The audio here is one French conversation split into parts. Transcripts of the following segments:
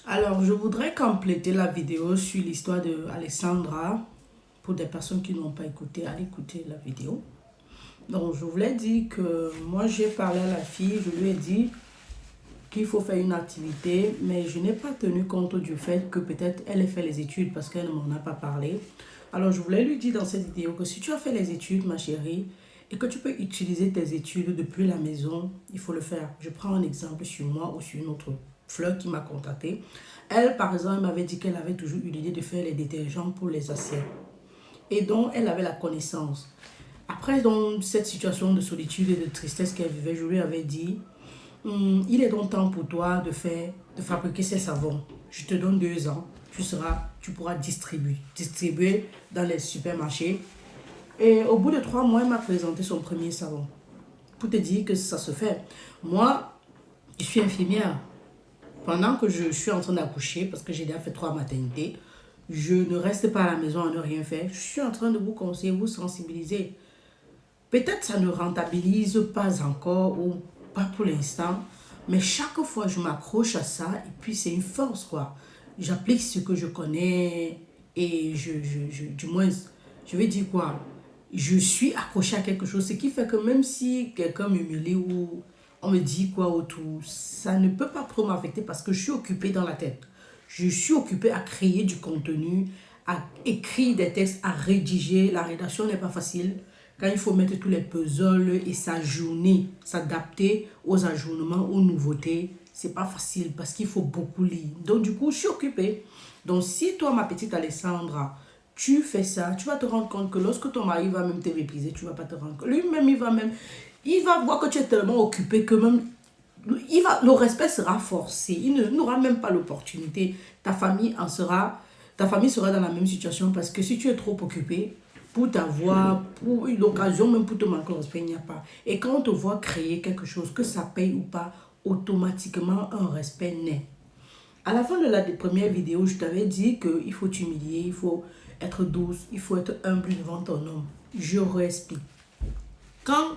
Alors, je voudrais compléter la vidéo sur l'histoire de Alexandra. Pour des personnes qui n'ont pas écouté, allez écouter la vidéo. Donc, je voulais dire que moi, j'ai parlé à la fille, je lui ai dit qu'il faut faire une activité, mais je n'ai pas tenu compte du fait que peut-être elle ait fait les études parce qu'elle ne m'en a pas parlé. Alors, je voulais lui dire dans cette vidéo que si tu as fait les études, ma chérie, et que tu peux utiliser tes études depuis la maison, il faut le faire. Je prends un exemple sur moi ou sur une autre fleur qui m'a contactée. Elle, par exemple, elle m'avait dit qu'elle avait toujours eu l'idée de faire les détergents pour les assiettes. Et donc, elle avait la connaissance. Après, dans cette situation de solitude et de tristesse qu'elle vivait, je lui avais dit, il est donc temps pour toi de fabriquer ces savons. Je te donne 2 ans. Tu pourras distribuer dans les supermarchés. Et au bout de 3 mois, elle m'a présenté son premier savon. Pour te dire que ça se fait. Moi, je suis infirmière. Pendant que je suis en train d'accoucher, parce que j'ai déjà fait 3 maternités, je ne reste pas à la maison à ne rien faire. Je suis en train de vous conseiller, vous sensibiliser. Peut-être ça ne rentabilise pas encore ou pas pour l'instant, mais chaque fois je m'accroche à ça et puis c'est une force quoi. J'applique ce que je connais et du moins, je vais dire quoi, je suis accroché à quelque chose, ce qui fait que même si quelqu'un m'humilie ou on me dit quoi autour, ça ne peut pas trop m'affecter parce que je suis occupée dans la tête. Je suis occupée à créer du contenu, à écrire des textes, à rédiger. La rédaction n'est pas facile. Quand il faut mettre tous les puzzles et s'ajourner, s'adapter aux ajournements, aux nouveautés, c'est pas facile parce qu'il faut beaucoup lire. Donc du coup, je suis occupée. Donc si toi, ma petite Alessandra, tu fais ça, tu vas te rendre compte que lorsque ton mari va même te mépriser, tu vas pas te rendre compte. Lui-même, il va voir que tu es tellement occupé que même le respect sera forcé. Il n'aura même pas l'opportunité. Ta famille sera dans la même situation parce que si tu es trop occupé, pour t'avoir, pour une occasion, même pour te manquer le respect, il n'y a pas. Et quand on te voit créer quelque chose, que ça paye ou pas, automatiquement un respect naît. À la fin de la première vidéo, je t'avais dit qu'il faut t'humilier, il faut être douce, il faut être humble devant ton homme. Je réexplique. Quand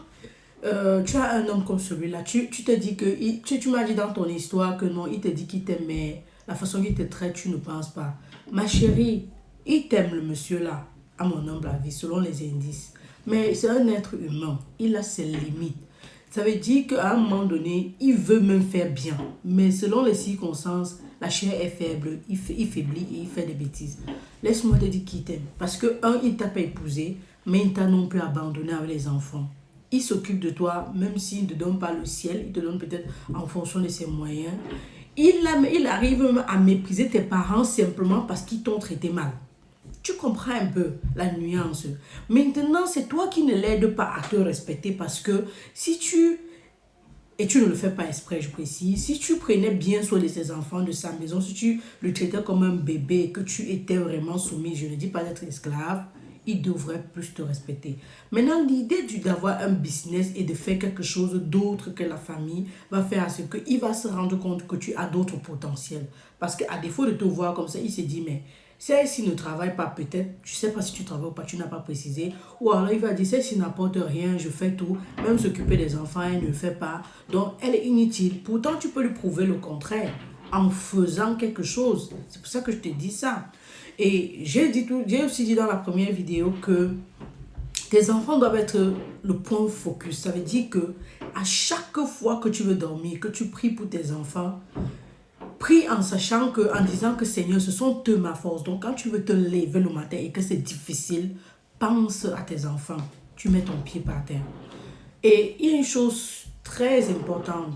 tu as un homme comme celui-là, tu te dis que, tu m'as dit dans ton histoire que non, il te dit qu'il t'aime, mais la façon qu'il te traite, tu ne penses pas. Ma chérie, il t'aime le monsieur là, à mon humble avis, selon les indices. Mais c'est un être humain, il a ses limites. Ça veut dire qu'à un moment donné, il veut même faire bien. Mais selon les circonstances, la chair est faible, il faiblit et il fait des bêtises. Laisse-moi te dire qu'il t'aime. Parce que, il ne t'a pas épousé, mais il t'a non plus abandonné avec les enfants. Il s'occupe de toi, même s'il ne te donne pas le ciel, il te donne peut-être en fonction de ses moyens. Il arrive même à mépriser tes parents simplement parce qu'ils t'ont traité mal. Tu comprends un peu la nuance. Maintenant, c'est toi qui ne l'aides pas à te respecter parce que si tu, et tu ne le fais pas exprès, je précise, si tu prenais bien soin de ses enfants, de sa maison, si tu le traitais comme un bébé, que tu étais vraiment soumis, je ne dis pas d'être esclave, il devrait plus te respecter. Maintenant, l'idée d'avoir un business et de faire quelque chose d'autre que la famille va faire à ce qu'il va se rendre compte que tu as d'autres potentiels. Parce qu'à défaut de te voir comme ça, il se dit, mais celle-ci ne travaille pas peut-être, tu ne sais pas si tu travailles ou pas, tu n'as pas précisé. Ou alors il va dire, celle-ci n'apporte rien, je fais tout, même s'occuper des enfants, elle ne fait pas. Donc elle est inutile. Pourtant, tu peux lui prouver le contraire en faisant quelque chose. C'est pour ça que je te dis ça. Et j'ai aussi dit dans la première vidéo que tes enfants doivent être le point focus. Ça veut dire que à chaque fois que tu veux dormir, que tu pries pour tes enfants, prie en sachant que, en disant que Seigneur, ce sont eux ma force. Donc quand tu veux te lever le matin et que c'est difficile, pense à tes enfants. Tu mets ton pied par terre. Et il y a une chose très importante.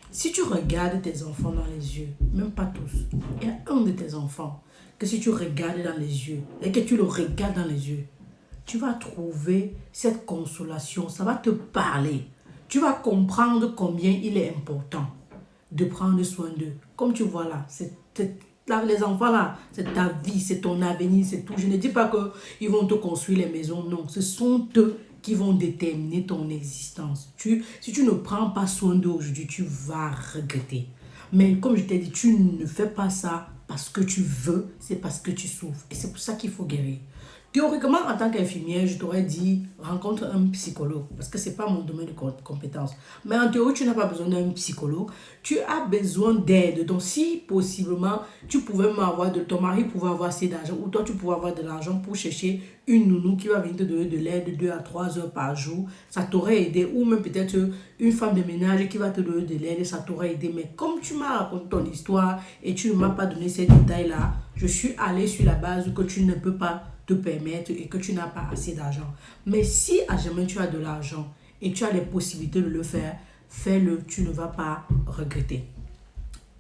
Si tu regardes tes enfants dans les yeux, même pas tous, il y a un de tes enfants que si tu regardes dans les yeux et que tu le regardes dans les yeux, tu vas trouver cette consolation, ça va te parler. Tu vas comprendre combien il est important de prendre soin d'eux. Comme tu vois là, les enfants là, c'est ta vie, c'est ton avenir, c'est tout. Je ne dis pas qu'ils vont te construire les maisons, non. Ce sont eux qui vont déterminer ton existence. Si tu ne prends pas soin d'eux aujourd'hui, tu vas regretter. Mais comme je t'ai dit, tu ne fais pas ça parce que tu veux, c'est parce que tu souffres. Et c'est pour ça qu'il faut guérir. Théoriquement, en tant qu'infirmière, je t'aurais dit rencontre un psychologue parce que c'est pas mon domaine de compétence. Mais en théorie, tu n'as pas besoin d'un psychologue. Tu as besoin d'aide. Donc, si possiblement, tu pouvais m'avoir ton mari pouvait avoir assez d'argent ou toi, tu pouvais avoir de l'argent pour chercher une nounou qui va venir te donner de l'aide 2 à 3 heures par jour, ça t'aurait aidé. Ou même peut-être une femme de ménage qui va te donner de l'aide, ça t'aurait aidé. Mais comme tu m'as raconté ton histoire et tu ne m'as pas donné ces détails-là, je suis allée sur la base que tu ne peux pas te permettre et que tu n'as pas assez d'argent. Mais si à jamais tu as de l'argent et tu as les possibilités de le faire, fais-le, tu ne vas pas regretter.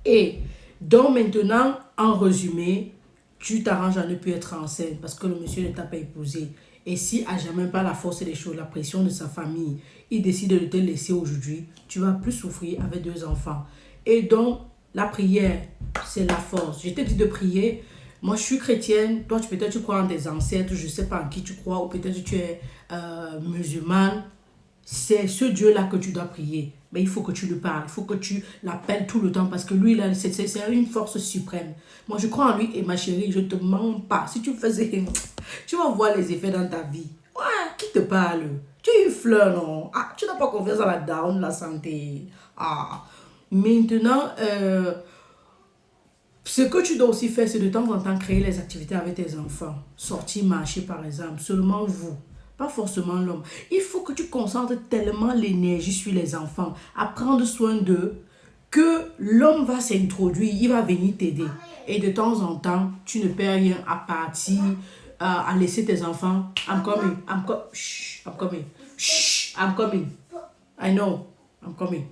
Et donc maintenant, en résumé, tu t'arranges à ne plus être enceinte parce que le monsieur ne t'a pas épousé. Et si à jamais pas la force des choses, la pression de sa famille, il décide de te laisser aujourd'hui, tu vas plus souffrir avec 2 enfants. Et donc, la prière, c'est la force. Je t'ai dit de prier. Moi, je suis chrétienne. Toi, peut-être tu crois en tes ancêtres. Je ne sais pas en qui tu crois. Ou peut-être tu es musulmane. C'est ce Dieu-là que tu dois prier. Mais il faut que tu lui parles. Il faut que tu l'appelles tout le temps. Parce que lui, c'est une force suprême. Moi, je crois en lui. Et ma chérie, je ne te mens pas. Si tu faisais... Tu vas voir les effets dans ta vie. Ouais, qui te parle? Tu es une fleur, non? Ah, tu n'as pas confiance en la down, la santé. Ah. Maintenant, ce que tu dois aussi faire, c'est de temps en temps créer les activités avec tes enfants. Sortir, marcher par exemple, seulement vous, pas forcément l'homme. Il faut que tu concentres tellement l'énergie sur les enfants, à prendre soin d'eux, que l'homme va s'introduire, il va venir t'aider. Et de temps en temps, tu ne perds rien à partir, à laisser tes enfants. I'm coming, shh, I'm coming, shh, I'm coming. I know, I'm coming.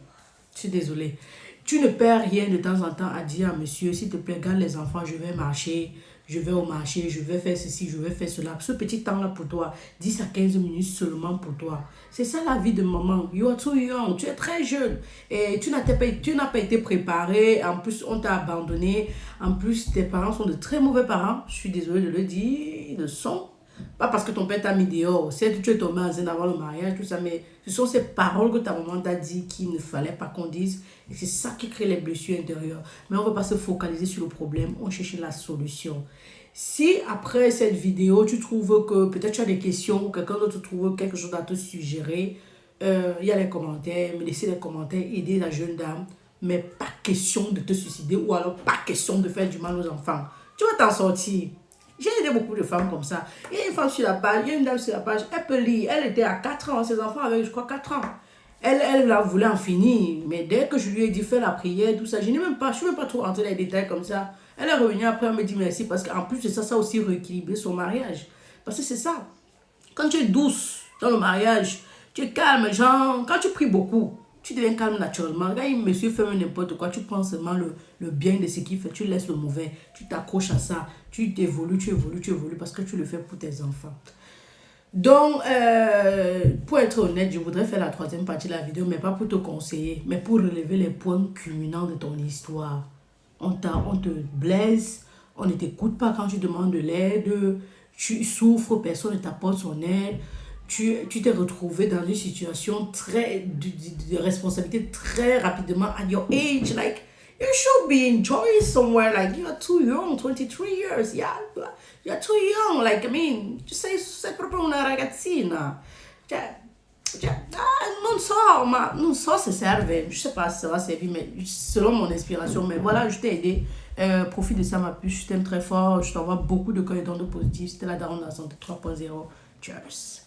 Je suis désolée. Tu ne perds rien de temps en temps à dire à monsieur, s'il te plaît, garde les enfants, je vais marcher, je vais au marché, je vais faire ceci, je vais faire cela. Ce petit temps-là pour toi, 10 à 15 minutes seulement pour toi. C'est ça la vie de maman. You are too young, tu es très jeune. Et tu n'as pas été préparé. En plus, on t'a abandonné. En plus, tes parents sont de très mauvais parents. Je suis désolée de le dire, ils le sont. Pas parce que ton père t'a mis dehors, c'est que tu es tombé enceinte avant le mariage, tout ça, mais ce sont ces paroles que ta maman t'a dit qu'il ne fallait pas qu'on dise. Et c'est ça qui crée les blessures intérieures. Mais on ne va pas se focaliser sur le problème, on cherche la solution. Si après cette vidéo, tu trouves que peut-être tu as des questions, ou quelqu'un d'autre trouve quelque chose à te suggérer, il y a les commentaires, me laissez les commentaires, aider la jeune dame. Mais pas question de te suicider ou alors pas question de faire du mal aux enfants. Tu vas t'en sortir. J'ai aidé beaucoup de femmes comme ça. Il y a une femme sur la page, il y a une dame sur la page, elle peut lire. Elle était à 4 ans, ses enfants avaient, je crois, 4 ans. Elle voulait en finir. Mais dès que je lui ai dit, fais la prière, tout ça, je ne suis même pas trop rentrée dans les détails comme ça. Elle est revenue après, elle me dit merci. Parce qu'en plus de ça, ça a aussi rééquilibré son mariage. Parce que c'est ça. Quand tu es douce dans le mariage, tu es calme, genre, quand tu pries beaucoup, tu deviens calme naturellement. Quand monsieur fait n'importe quoi, tu prends seulement le bien de ce qu'il fait, tu laisses le mauvais, tu t'accroches à ça, tu évolues parce que tu le fais pour tes enfants. Donc, pour être honnête, je voudrais faire la 3e partie de la vidéo, mais pas pour te conseiller, mais pour relever les points culminants de ton histoire. On te blesse, on ne t'écoute pas quand tu demandes de l'aide, tu souffres, personne ne t'apporte son aide. Tu t'es retrouvé dans une situation de responsabilité très rapidement at your age. Like, you should be enjoying somewhere. Like, you are too young, 23 years. Yeah, you're too young. Like, I mean, tu sei proprio una ragazzina. Non so se serve. Je sais pas si ça va servir, mais selon mon inspiration. Mais voilà, je t'ai aidé. Profite de ça, ma puce. Je t'aime très fort. Je t'envoie beaucoup de cœur et d'ondes positifs. C'était la Daronne de la santé 3.0. Cheers.